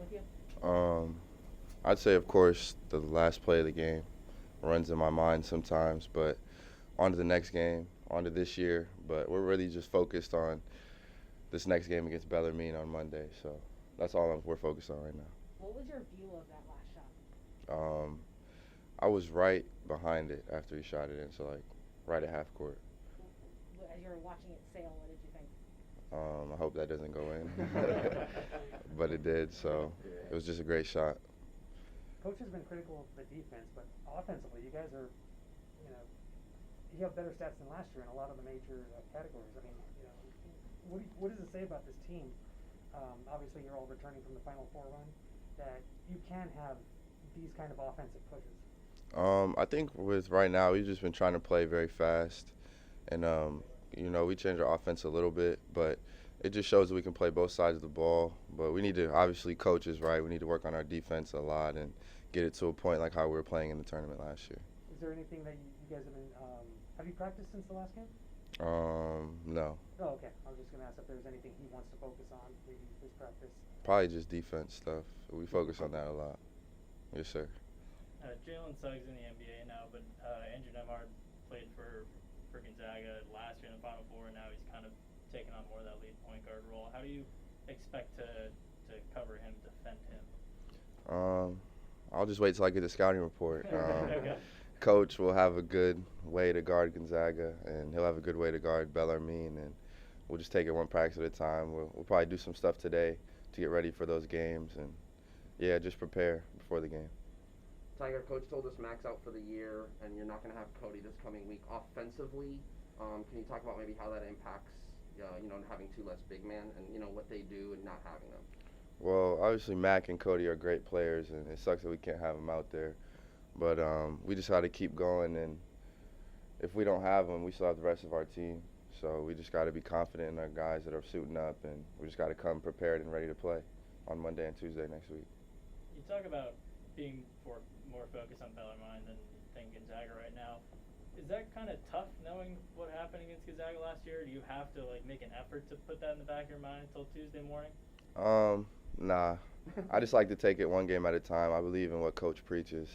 with you? I'd say, of course, the last play of the game runs in my mind sometimes, but on to the next game, on to this year. But we're really just focused on this next game against Bellarmine on Monday. So that's all we're focused on right now. What was your view of that last shot? Um, I was right behind it after he shot it in, so like right at half court. As you were watching it sail, what did you think? I hope that doesn't go in, but it did. So it was just a great shot. Coach has been critical of the defense, but offensively, you guys are, you have better stats than last year in a lot of the major categories. I mean, what does it say about this team? Obviously, you're all returning from the Final Four run, that you can have these kind of offensive pushes. I think with right now, we've just been trying to play very fast, and we changed our offense a little bit, but it just shows that we can play both sides of the ball. But we need to, obviously, coach is right. We need to work on our defense a lot and get it to a point like how we were playing in the tournament last year. Is there anything that you guys have you practiced since the last game? No. Oh, okay. I was just going to ask if there's anything he wants to focus on, maybe his practice. Probably just defense stuff. We focus on that a lot. Yes, sir. Jalen Suggs in the NBA now, but Andrew Nemhard played for Gonzaga last year in the Final Four, and now he's kind of taken on more of that lead point guard role. How do you expect to cover him, defend him? I'll just wait till I get the scouting report. Okay. Coach will have a good way to guard Gonzaga, and he'll have a good way to guard Bellarmine, and we'll just take it one practice at a time. We'll probably do some stuff today to get ready for those games, and just prepare before the game. Tyger, coach told us Mac's out for the year, and you're not going to have Cody this coming week. Offensively, can you talk about maybe how that impacts, having two less big men and, what they do and not having them? Well, obviously Mac and Cody are great players, and it sucks that we can't have them out there. But we just got to keep going, and if we don't have them, we still have the rest of our team. So we just got to be confident in our guys that are suiting up, and we just got to come prepared and ready to play on Monday and Tuesday next week. You talk about being more focused on Bellarmine than Gonzaga right now. Is that kind of tough, knowing what happened against Gonzaga last year? Do you have to make an effort to put that in the back of your mind until Tuesday morning? Nah. I just like to take it one game at a time. I believe in what Coach preaches.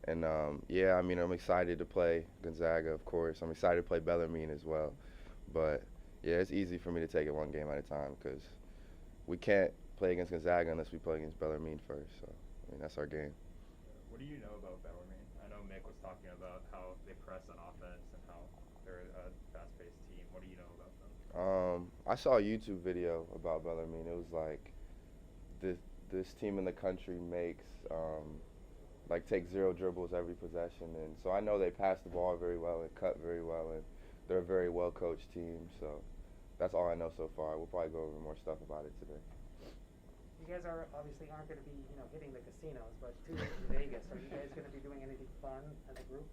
And, I'm excited to play Gonzaga, of course. I'm excited to play Bellarmine as well. But, it's easy for me to take it one game at a time because we can't play against Gonzaga unless we play against Bellarmine first. So, that's our game. What do you know about Bellarmine? I know Mick was talking about how they press on offense and how they're a fast-paced team. What do you know about them? I saw a YouTube video about Bellarmine. It was like this team in the country takes 0 dribbles every possession, and so I know they pass the ball very well and cut very well, and they're a very well-coached team. So that's all I know so far. We'll probably go over more stuff about it today. You guys obviously aren't going to be, hitting the casinos, but Tuesday in Vegas, are you guys going to be doing anything fun as a group?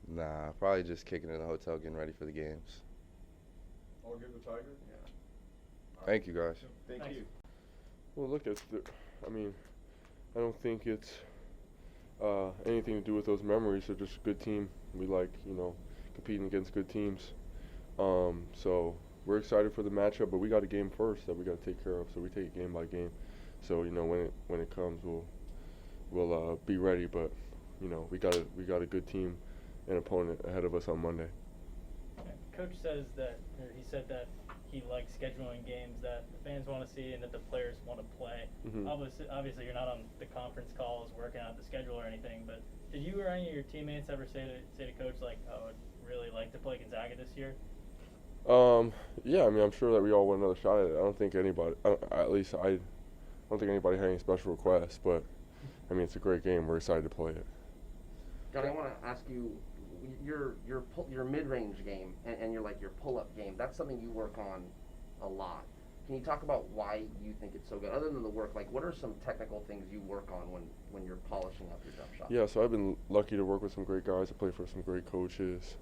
Nah, probably just kicking in the hotel, getting ready for the games. All good with Tyger? Yeah. Thank you, guys. Thank you. Well, look, I don't think it's anything to do with those memories. They're just a good team. We like, competing against good teams. So we're excited for the matchup, but we got a game first that we got to take care of. So we take it game by game. So when it comes, we'll be ready. But we got a good team and opponent ahead of us on Monday. Coach said that he likes scheduling games that the fans want to see and that the players want to play. Mm-hmm. Obviously, you're not on the conference calls working out the schedule or anything. But did you or any of your teammates ever say to Coach I'd really like to play Gonzaga this year? Yeah, I'm sure that we all want another shot at it. I don't think anybody had any special requests, but it's a great game. We're excited to play it. Johnny, I want to ask you, your mid-range game and your pull-up game, that's something you work on a lot. Can you talk about why you think it's so good? Other than the work, what are some technical things you work on when you're polishing up your jump shot? Yeah, so I've been lucky to work with some great guys. I play for some great coaches.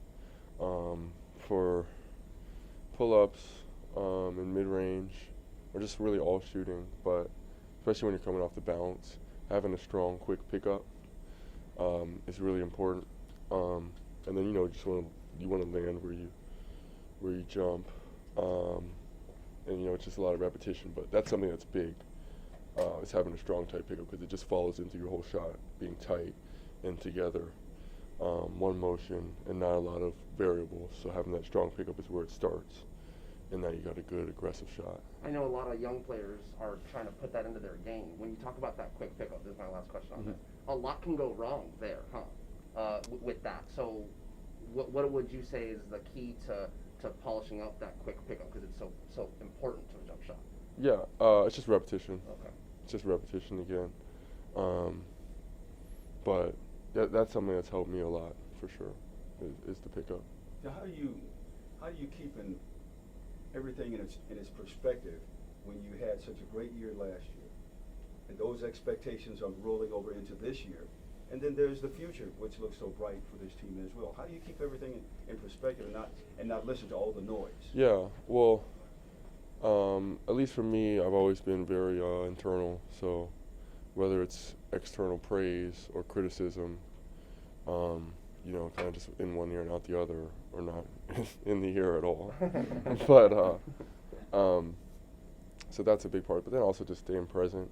For pull-ups and mid-range, or just really all shooting, but especially when you're coming off the bounce, having a strong, quick pickup is really important. And then you want to land where you jump, and it's just a lot of repetition. But that's something that's big. is having a strong, tight pickup because it just follows into your whole shot, being tight and together, one motion, and not a lot of variables. So having that strong pickup is where it starts, and now you got a good, aggressive shot. I know a lot of young players are trying to put that into their game. When you talk about that quick pickup, this is my last question on this. A lot can go wrong there, huh? With that. So, what would you say is the key to polishing up that quick pickup because it's so important to a jump shot? Yeah, it's just repetition. Okay. It's just repetition again. But that's something that's helped me a lot for sure. Is the pickup. Now, how do you keep everything in its perspective when you had such a great year last year, and those expectations are rolling over into this year, and then there's the future, which looks so bright for this team as well. How do you keep everything in perspective and not listen to all the noise? Yeah, well, at least for me, I've always been very internal. So whether it's external praise or criticism, you know, kind of just in one ear and out the other, or not in the ear at all. But so that's a big part. But then also just staying present,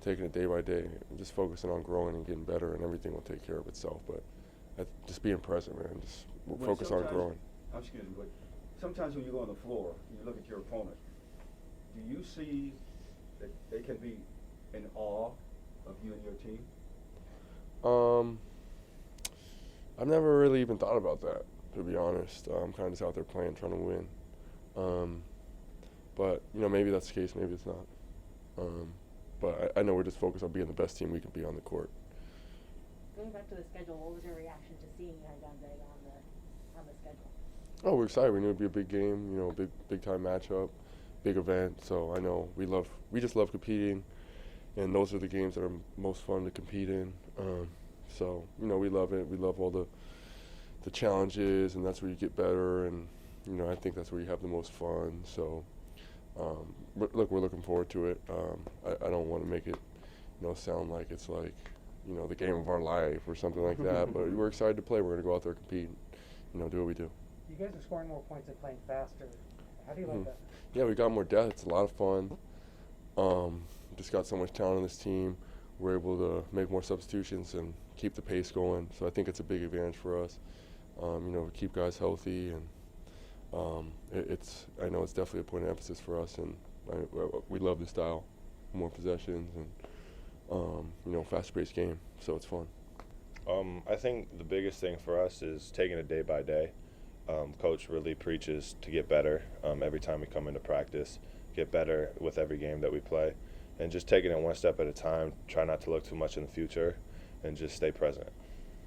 taking it day by day, and just focusing on growing and getting better, and everything will take care of itself. But just being present, man, just focus on growing. Excuse me, but sometimes when you go on the floor, you look at your opponent. Do you see that they can be in awe of you and your team? I've never really even thought about that, to be honest. I'm kind of just out there playing, trying to win. But, you know, maybe that's the case, maybe it's not. But I know we're just focused on being the best team we can be on the court. Going back to the schedule, what was your reaction to seeing Gonzaga on the schedule? Oh, we're excited. We knew it'd be a big game, you know, big time matchup, big event. So I know we just love competing, and those are the games that are most fun to compete in. So, you know, we love it. We love all the challenges, and that's where you get better. And, you know, I think that's where you have the most fun. So, look, we're looking forward to it. I don't want to make it, you know, sound like it's like, you know, the game of our life or something like that. But we're excited to play. We're going to go out there and compete, you know, do what we do. You guys are scoring more points and playing faster. How do you like that? Yeah, we got more depth. It's a lot of fun. Just got so much talent on this team. We're able to make more substitutions and keep the pace going. So I think it's a big advantage for us. You know, we keep guys healthy, and I know it's definitely a point of emphasis for us. And we love the style, more possessions, and you know, fast-paced game. So it's fun. I think the biggest thing for us is taking it day by day. Coach really preaches to get better every time we come into practice, get better with every game that we play, and just taking it one step at a time, try not to look too much in the future, and just stay present.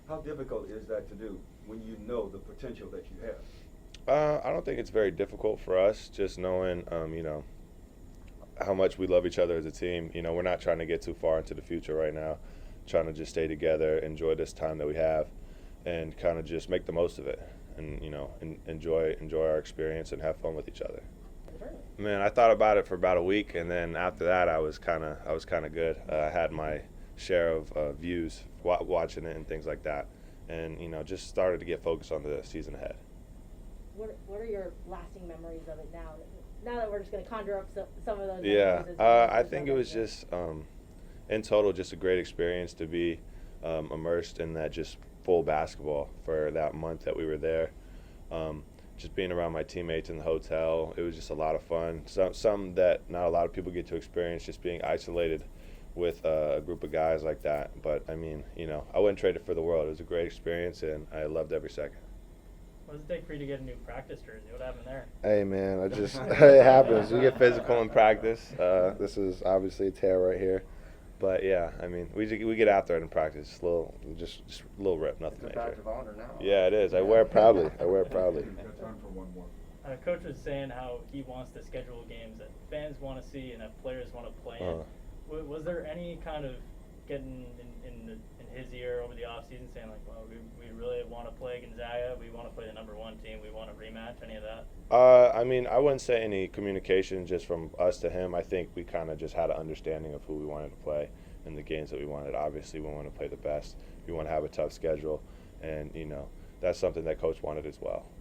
How difficult is that to do when you know the potential that you have? I don't think it's very difficult for us, just knowing, you know, how much we love each other as a team. You know, we're not trying to get too far into the future right now, trying to just stay together, enjoy this time that we have, and kind of just make the most of it. And, you know, enjoy our experience and have fun with each other. Man, I thought about it for about a week, and then after that, I was kind of good. I had my share of views watching it and things like that, and, you know, just started to get focused on the season ahead. What are your lasting memories of it now? Now that we're just going to conjure up some of those. Yeah, memories as I think it was just in total just a great experience to be immersed in that just full basketball for that month that we were there. Just being around my teammates in the hotel, it was just a lot of fun. Some that not a lot of people get to experience, just being isolated with a group of guys like that. But, I mean, you know, I wouldn't trade it for the world. It was a great experience, and I loved every second. What does it take for you to get a new practice jersey? What happened there? Hey, man, it happens. We get physical in practice. This is obviously a tear right here. But, yeah, I mean, we get after it in practice. Just a little rip, nothing It's a major. badge of honor now. Yeah, it is. I wear it proudly. We've got time for one more. Coach was saying how he wants to schedule games that fans want to see and that players want to play in. Was there any kind of getting in his ear over the offseason saying, like, well, we really want to play Gonzaga, we want to play the #1 team, we want to rematch, any of that? I mean, I wouldn't say any communication just from us to him. I think we kind of just had an understanding of who we wanted to play and the games that we wanted. Obviously, we want to play the best. We want to have a tough schedule, and, you know, that's something that Coach wanted as well.